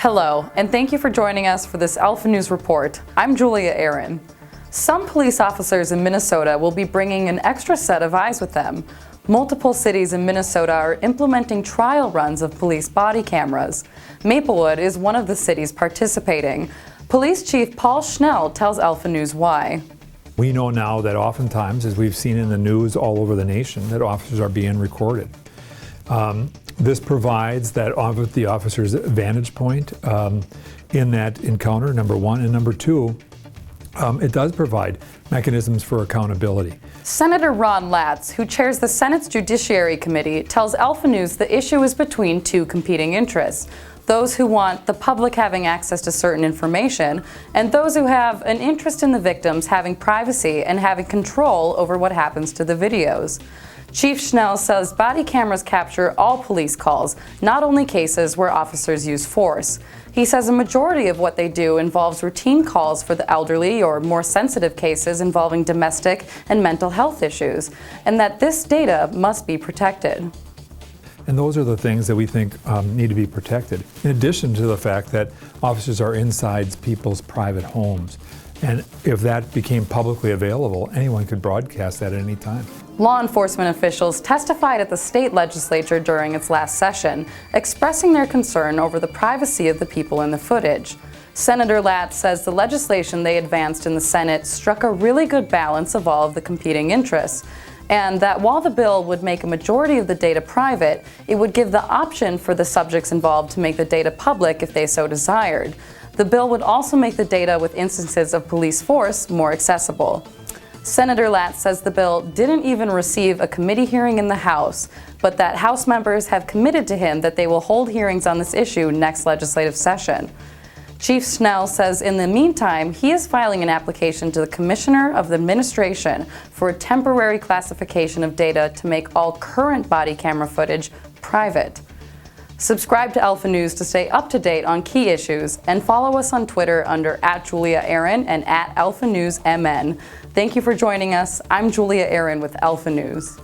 Hello, and thank you for joining us for this Alpha News Report. I'm Julia Aaron. Some police officers in Minnesota will be bringing an extra set of eyes with them. Multiple cities in Minnesota are implementing trial runs of police body cameras. Maplewood is one of the cities participating. Police Chief Paul Snell tells Alpha News why. We know now that oftentimes, as we've seen in the news all over the nation, that officers are being recorded. This provides that the officer's vantage point in that encounter, number one, and number two, it does provide mechanisms for accountability. Senator Ron Latz, who chairs the Senate's Judiciary Committee, tells Alpha News the issue is between two competing interests: those who want the public having access to certain information, and those who have an interest in the victims having privacy and having control over what happens to the videos. Chief Snell says body cameras capture all police calls, not only cases where officers use force. He says a majority of what they do involves routine calls for the elderly or more sensitive cases involving domestic and mental health issues, and that this data must be protected. And those are the things that we think need to be protected, in addition to the fact that officers are inside people's private homes. And if that became publicly available, anyone could broadcast that at any time. Law enforcement officials testified at the state legislature during its last session, expressing their concern over the privacy of the people in the footage. Senator Lat says the legislation they advanced in the Senate struck a really good balance of all of the competing interests, and that while the bill would make a majority of the data private, it would give the option for the subjects involved to make the data public if they so desired. The bill would also make the data with instances of police force more accessible. Senator Lat says the bill didn't even receive a committee hearing in the House, but that House members have committed to him that they will hold hearings on this issue next legislative session. Chief Snell says in the meantime, he is filing an application to the Commissioner of the Administration for a temporary classification of data to make all current body camera footage private. Subscribe to Alpha News to stay up to date on key issues, and follow us on Twitter under @JuliaAaron and @AlphaNewsMN. Thank you for joining us. I'm Julia Aaron with Alpha News.